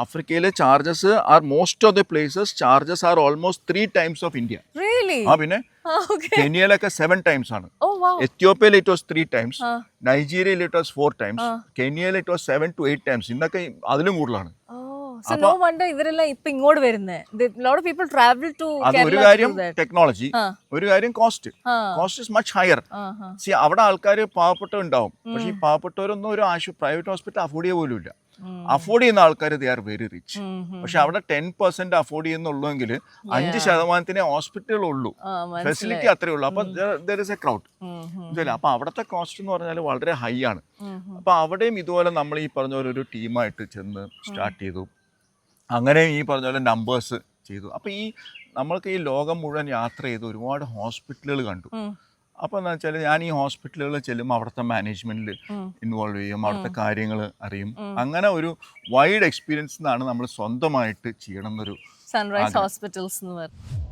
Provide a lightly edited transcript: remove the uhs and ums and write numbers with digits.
ആഫ്രിക്കയിലെ charges are most of the places charges are almost 3 times of India. പിന്നെ കെനിയയിലൊക്കെ 7 times ആണ്. എത്യോപ്യയിൽ ഇറ്റ് വാസ് 3 times, നൈജീരിയയിൽ ഇറ്റ് വാസ് 4 times, കെനിയയിൽ ഇറ്റ് വാസ് 7 to 8 times. ഇന്നൊക്കെ അതിലും കൂടുതലാണ്. So no wonder ഇവരെല്ലാം ഇപ്പൊ ഇങ്ങോട്ട് വരുന്നത്. Lot of people travel to Kerala. ഒരു കാര്യം ടെക്നോളജി, ഒരു കാര്യം cost is much higher. C അവിടെ ആൾക്കാർ പാവപ്പെട്ടവരുണ്ടാവും, പക്ഷെ ഈ പാവപ്പെട്ടവരൊന്നും ഒരു പ്രൈവറ്റ് ഹോസ്പിറ്റൽ അഫോർഡ് ചെയ്യുക പോലും ഇല്ല. അഫോർഡ് ചെയ്യുന്ന ആൾക്കാർ ദേ ആർ വെരി റിച്ച്. പക്ഷെ അവിടെ 10% അഫോർഡ് ചെയ്യുന്നുള്ളെങ്കിൽ 5% ഹോസ്പിറ്റലുള്ളൂ, ഫെസിലിറ്റി അത്രേ ഉള്ളൂ. അപ്പൊ ദർ ഇസ് എ ക്രൗഡ്. അപ്പൊ അവിടുത്തെ കോസ്റ്റ് എന്ന് പറഞ്ഞാൽ വളരെ ഹൈ ആണ്. അപ്പൊ അവിടെയും ഇതുപോലെ നമ്മൾ ഈ പറഞ്ഞ പോലെ ഒരു ടീമായിട്ട് ചെന്ന് സ്റ്റാർട്ട് ചെയ്തു. അങ്ങനെ ഈ പറഞ്ഞ പോലെ നമ്പേഴ്സ് ചെയ്തു. അപ്പോൾ ഈ നമ്മൾക്ക് ഈ ലോകം മുഴുവൻ യാത്ര ചെയ്ത് ഒരുപാട് ഹോസ്പിറ്റലുകൾ കണ്ടു. അപ്പോൾ എന്താ വെച്ചാൽ ഞാൻ ഈ ഹോസ്പിറ്റലുകളിൽ ചെല്ലുമ്പോൾ അവിടുത്തെ മാനേജ്മെൻറ്റിൽ ഇൻവോൾവ് ചെയ്യും, അവിടുത്തെ കാര്യങ്ങൾ അറിയും. അങ്ങനെ ഒരു വൈഡ് എക്സ്പീരിയൻസ് എന്നാണ് നമ്മൾ സ്വന്തമായിട്ട് ചെയ്യണം എന്നൊരു സൺറൈസ് ഹോസ്പിറ്റൽസ് എന്ന് പറഞ്ഞു.